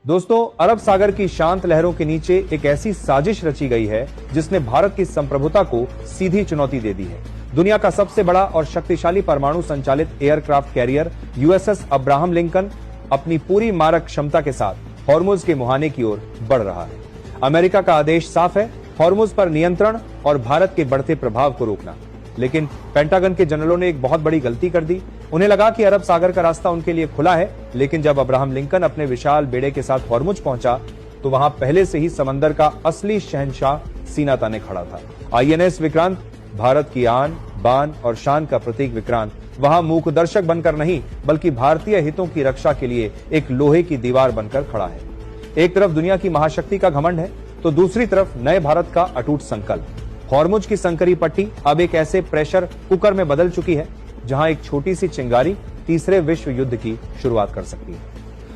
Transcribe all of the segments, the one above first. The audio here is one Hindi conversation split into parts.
दोस्तों, अरब सागर की शांत लहरों के नीचे एक ऐसी साजिश रची गई है जिसने भारत की संप्रभुता को सीधी चुनौती दे दी है। दुनिया का सबसे बड़ा और शक्तिशाली परमाणु संचालित aircraft carrier USS Abraham Lincoln अपनी पूरी मारक क्षमता के साथ हॉर्मुज के मुहाने की ओर बढ़ रहा है। अमेरिका का आदेश साफ है, हॉर्मुज पर नियंत्रण और भारत के बढ़ते प्रभाव को रोकना। लेकिन पेंटागन के जनरलों ने एक बहुत बड़ी गलती कर दी। उन्हें लगा कि अरब सागर का रास्ता उनके लिए खुला है, लेकिन जब अब्राहम लिंकन अपने विशाल बेड़े के साथ हॉर्मुज पहुंचा तो वहां पहले से ही समंदर का असली शहंशाह सीना ताने खड़ा था। आईएनएस विक्रांत, भारत की आन बान और शान का प्रतीक विक्रांत वहां मूक दर्शक बनकर नहीं बल्कि भारतीय हितों की रक्षा के लिए एक लोहे की दीवार बनकर खड़ा है। एक तरफ दुनिया की महाशक्ति का घमंड है तो दूसरी तरफ नए भारत का अटूट संकल्प। हॉर्मुज की संकरी पट्टी अब एक ऐसे प्रेशर कुकर में बदल चुकी है जहां एक छोटी सी चिंगारी तीसरे विश्व युद्ध की शुरुआत कर सकती है।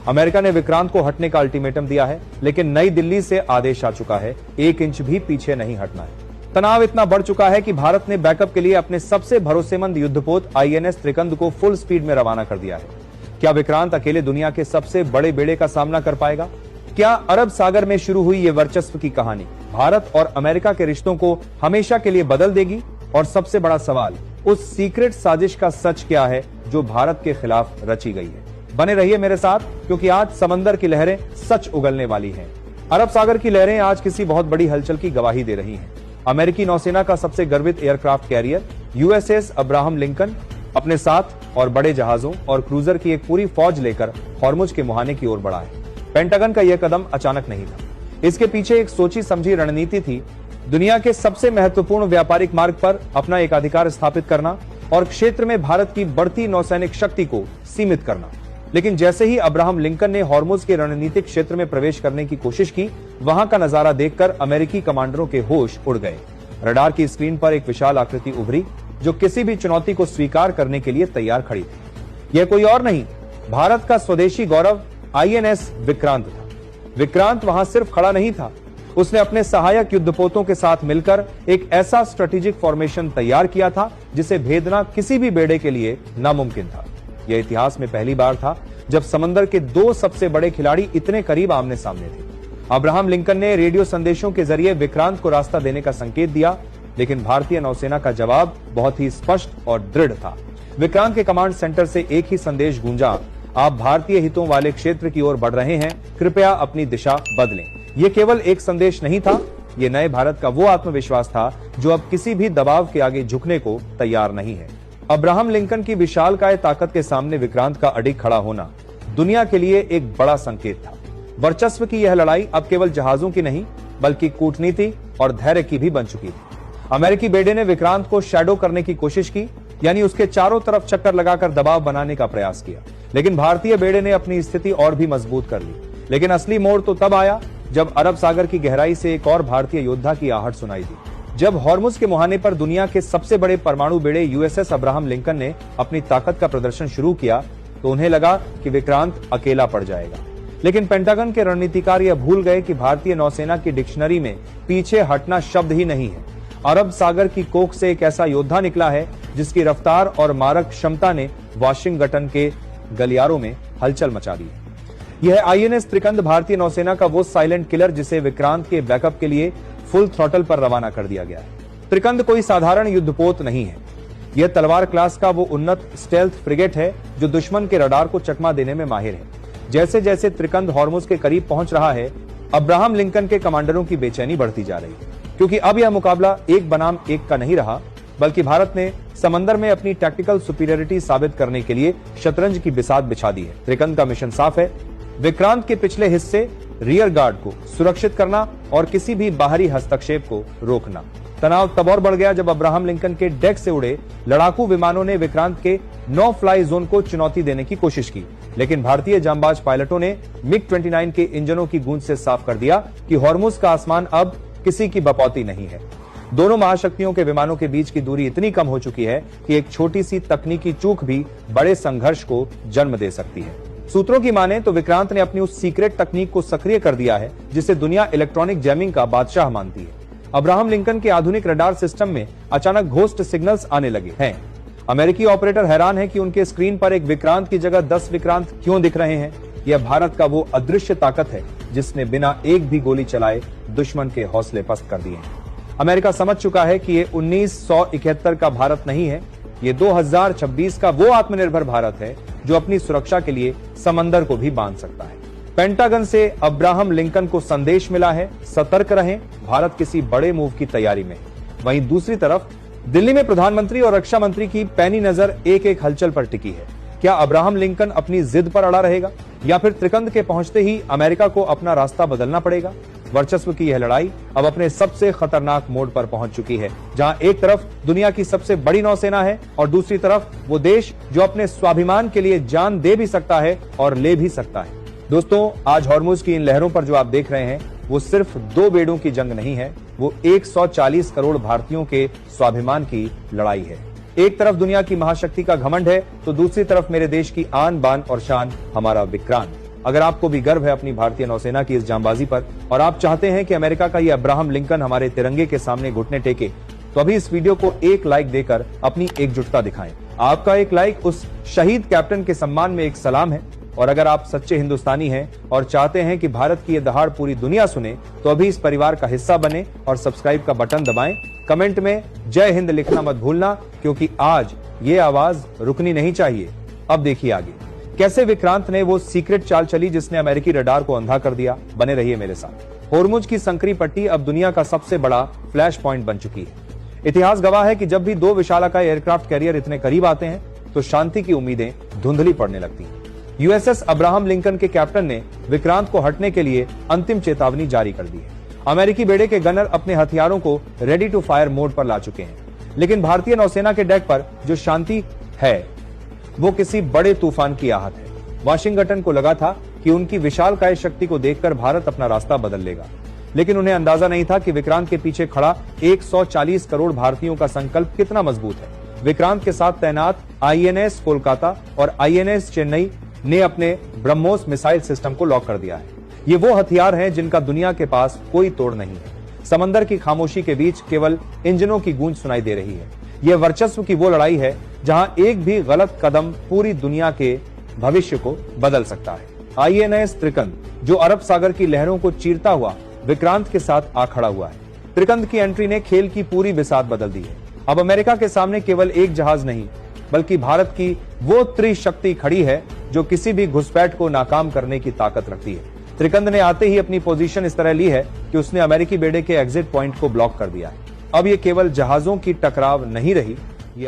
अमेरिका ने विक्रांत को हटने का अल्टीमेटम दिया है, लेकिन नई दिल्ली से आदेश आ चुका है, 1 इंच भी पीछे नहीं हटना है। तनाव इतना बढ़ चुका है कि भारत ने बैकअप के लिए अपने सबसे भरोसेमंद युद्धपोत आईएनएस त्रिकंद को फुल स्पीड में रवाना कर दिया है। क्या विक्रांत अकेले दुनिया के सबसे बड़े बेड़े का सामना कर पाएगा? क्या अरब सागर में शुरू हुई ये वर्चस्व की कहानी भारत और अमेरिका के रिश्तों को हमेशा के लिए बदल देगी? और सबसे बड़ा सवाल, उस सीक्रेट साजिश का सच क्या है जो भारत के खिलाफ रची गई है? बने रहिए मेरे साथ, क्योंकि आज समंदर की लहरें सच उगलने वाली हैं। अरब सागर की लहरें आज किसी बहुत बड़ी हलचल की गवाही दे रही हैं। अमेरिकी नौसेना का सबसे गर्वित aircraft carrier USS Abraham Lincoln अपने साथ और बड़े जहाजों और क्रूजर की एक पूरी फौज लेकर हॉर्मुज के मुहाने की ओर बढ़ा है। पेंटागन का यह कदम अचानक नहीं था, इसके पीछे एक सोची समझी रणनीति थी। दुनिया के सबसे महत्वपूर्ण व्यापारिक मार्ग पर अपना एकाधिकार स्थापित करना और क्षेत्र में भारत की बढ़ती नौसैनिक शक्ति को सीमित करना। लेकिन जैसे ही अब्राहम लिंकन ने हॉर्मुज के रणनीतिक क्षेत्र में प्रवेश करने की कोशिश की, वहां का नजारा देखकर अमेरिकी कमांडरों के होश उड़ गए। रडार की स्क्रीन पर एक विशाल आकृति उभरी जो किसी भी चुनौती को स्वीकार करने के लिए तैयार खड़ी थी। यह कोई और नहीं, भारत का स्वदेशी गौरव आईएनएस विक्रांत था। विक्रांत वहां सिर्फ खड़ा नहीं था, उसने अपने सहायक युद्धपोतों के साथ मिलकर एक ऐसा स्ट्रेटेजिक फॉर्मेशन तैयार किया था जिसे भेदना किसी भी बेड़े के लिए नामुमकिन था। यह इतिहास में पहली बार था जब समंदर के 2 सबसे बड़े खिलाड़ी इतने करीब आमने सामने थे। अब्राहम लिंकन ने रेडियो संदेशों के जरिए विक्रांत को रास्ता देने का संकेत दिया, लेकिन भारतीय नौसेना का जवाब बहुत ही स्पष्ट और दृढ़ था। विक्रांत के कमांड सेंटर से एक ही संदेश गूंजा, आप भारतीय हितों वाले क्षेत्र की ओर बढ़ रहे हैं, कृपया अपनी दिशा बदलें। ये केवल एक संदेश नहीं था, ये नए भारत का वो आत्मविश्वास था जो अब किसी भी दबाव के आगे झुकने को तैयार नहीं है। अब्राहम लिंकन की विशालकाय ताकत के सामने विक्रांत का अडिग खड़ा होना दुनिया के लिए एक बड़ा संकेत था। वर्चस्व की यह लड़ाई अब केवल जहाजों की नहीं बल्कि कूटनीति और धैर्य की भी बन चुकी थी। अमेरिकी बेड़े ने विक्रांत को शैडो करने की कोशिश की, यानी उसके चारों तरफ चक्कर लगाकर दबाव बनाने का प्रयास किया, लेकिन भारतीय बेड़े ने अपनी स्थिति और भी मजबूत कर ली। लेकिन असली मोड़ तो तब आया जब अरब सागर की गहराई से एक और भारतीय योद्धा की आहट सुनाई दी। जब हॉर्मुज के मुहाने पर दुनिया के सबसे बड़े परमाणु बेड़े यूएसएस अब्राहम लिंकन ने अपनी ताकत का प्रदर्शन शुरू किया तो उन्हें लगा कि विक्रांत अकेला पड़ जाएगा। लेकिन पेंटागन के रणनीतिकार यह भूल गए कि भारतीय नौसेना की डिक्शनरी में पीछे हटना शब्द ही नहीं है। अरब सागर की कोख से एक ऐसा योद्धा निकला है जिसकी रफ्तार और मारक क्षमता ने वाशिंगटन के गलियारों में हलचल मचा दी है। यह आईएनएस त्रिकंद भारतीय नौसेना का वो साइलेंट किलर जिसे विक्रांत के बैकअप के लिए फुल थ्रॉटल पर रवाना कर दिया गया है। त्रिकंद कोई साधारण युद्धपोत नहीं है, यह तलवार क्लास का वो उन्नत स्टेल्थ फ्रिगेट है जो दुश्मन के रडार को चकमा देने में माहिर है। जैसे जैसे त्रिकंद हॉर्मुज के करीब पहुंच रहा है, अब्राहम लिंकन के कमांडरों की बेचैनी बढ़ती जा रही है, क्योंकि अब यह मुकाबला एक बनाम एक का नहीं रहा, बल्कि भारत ने समंदर में अपनी टैक्टिकल सुपीरियरिटी साबित करने के लिए शतरंज की बिसात बिछा दी है। त्रिकंद का मिशन साफ है, विक्रांत के पिछले हिस्से रियर गार्ड को सुरक्षित करना और किसी भी बाहरी हस्तक्षेप को रोकना। तनाव तब और बढ़ गया जब अब्राहम लिंकन के डेक से उड़े लड़ाकू विमानों ने विक्रांत के नो फ्लाई जोन को चुनौती देने की कोशिश की, लेकिन भारतीय जांबाज पायलटों ने मिग-29 के इंजनों की गूंज से साफ कर दिया कि हॉर्मुज का आसमान अब किसी की बपौती नहीं है। दोनों महाशक्तियों के विमानों के बीच की दूरी इतनी कम हो चुकी है कि एक छोटी सी तकनीकी चूक भी बड़े संघर्ष को जन्म दे सकती है। सूत्रों की माने तो विक्रांत ने अपनी उस सीक्रेट तकनीक को सक्रिय कर दिया है जिसे दुनिया इलेक्ट्रॉनिक जैमिंग का बादशाह मानती है। अब्राहम लिंकन के आधुनिक रडार सिस्टम में अचानक घोस्ट सिग्नल्स आने लगे हैं। अमेरिकी ऑपरेटर हैरान है कि उनके स्क्रीन पर एक विक्रांत की जगह 10 विक्रांत क्यों दिख रहे हैं। यह भारत का वो अदृश्य ताकत है जिसने बिना एक भी गोली चलाए दुश्मन के हौसले पस्त कर दिए हैं। अमेरिका समझ चुका है कि ये 1971 का भारत नहीं है, ये 2026 का वो आत्मनिर्भर भारत है जो अपनी सुरक्षा के लिए समंदर को भी बांध सकता है। पेंटागन से अब्राहम लिंकन को संदेश मिला है, सतर्क रहें, भारत किसी बड़े मूव की तैयारी में। वहीं दूसरी तरफ दिल्ली में प्रधानमंत्री और रक्षा मंत्री की पैनी नजर एक एक हलचल पर टिकी है। क्या अब्राहम लिंकन अपनी जिद पर अड़ा रहेगा या फिर त्रिकंद के पहुंचते ही अमेरिका को अपना रास्ता बदलना पड़ेगा? वर्चस्व की यह लड़ाई अब अपने सबसे खतरनाक मोड़ पर पहुंच चुकी है, जहां एक तरफ दुनिया की सबसे बड़ी नौसेना है और दूसरी तरफ वो देश जो अपने स्वाभिमान के लिए जान दे भी सकता है और ले भी सकता है। दोस्तों, आज हॉर्मुज की इन लहरों पर जो आप देख रहे हैं वो सिर्फ दो बेड़ों की जंग नहीं है, वो 140 करोड़ भारतीयों के स्वाभिमान की लड़ाई है। एक तरफ दुनिया की महाशक्ति का घमंड है तो दूसरी तरफ मेरे देश की आन बान और शान, हमारा विक्रांत। अगर आपको भी गर्व है अपनी भारतीय नौसेना की इस जांबाजी पर और आप चाहते हैं कि अमेरिका का ये अब्राहम लिंकन हमारे तिरंगे के सामने घुटने टेके, तो अभी इस वीडियो को एक लाइक देकर अपनी एकजुटता दिखाएं। आपका एक लाइक उस शहीद कैप्टन के सम्मान में एक सलाम है। और अगर आप सच्चे हिंदुस्तानी हैं और चाहते हैं कि भारत की ये दहाड़ पूरी दुनिया सुने, तो अभी इस परिवार का हिस्सा बने और सब्सक्राइब का बटन दबाएं। कमेंट में जय हिंद लिखना मत भूलना, क्योंकि आज ये आवाज रुकनी नहीं चाहिए। अब देखिए आगे कैसे विक्रांत ने वो सीक्रेट चाल चली जिसने अमेरिकी रडार को अंधा कर दिया। बने रहिए मेरे साथ। होर्मुज की संकरी पट्टी अब दुनिया का सबसे बड़ा फ्लैश पॉइंट बन चुकी है। इतिहास गवाह है कि जब भी दो विशालाकाय एयरक्राफ्ट कैरियर इतने करीब आते हैं तो शांति की उम्मीदें धुंधली पड़ने लगती हैं। यूएसएस अब्राहम लिंकन के कैप्टन ने विक्रांत को हटने के लिए अंतिम चेतावनी जारी कर दी है। अमेरिकी बेड़े के गनर अपने हथियारों को रेडी टू फायर मोड पर ला चुके हैं, लेकिन भारतीय नौसेना के डेक पर जो शांति है वो किसी बड़े तूफान की आहट है। वाशिंगटन को लगा था कि उनकी विशालकाय शक्ति को देखकर भारत अपना रास्ता बदल लेगा, लेकिन उन्हें अंदाजा नहीं था कि विक्रांत के पीछे खड़ा 140 करोड़ भारतीयों का संकल्प कितना मजबूत है। विक्रांत के साथ तैनात आईएनएस कोलकाता और आईएनएस चेन्नई ने अपने ब्रह्मोस मिसाइल सिस्टम को लॉक कर दिया है। ये वो हथियार हैं जिनका दुनिया के पास कोई तोड़ नहीं है। समंदर की खामोशी के बीच केवल इंजनों की गूंज सुनाई दे रही है। ये वर्चस्व की वो लड़ाई है जहां एक भी गलत कदम पूरी दुनिया के भविष्य को बदल सकता है। आईएनएस त्रिकंद जो अरब सागर की लहरों को चीरता हुआ विक्रांत के साथ आ खड़ा हुआ है। त्रिकंद की एंट्री ने खेल की पूरी बिसात बदल दी है। अब अमेरिका के सामने केवल एक जहाज नहीं बल्कि भारत की वो त्रिशक्ति खड़ी है जो किसी भी घुसपैठ को नाकाम करने की ताकत रखती है। त्रिकंद ने आते ही अपनी पोजीशन इस तरह ली है कि उसने अमेरिकी बेड़े के एग्जिट पॉइंट को ब्लॉक कर दिया है। अब ये केवल जहाजों की टकराव नहीं रही, ये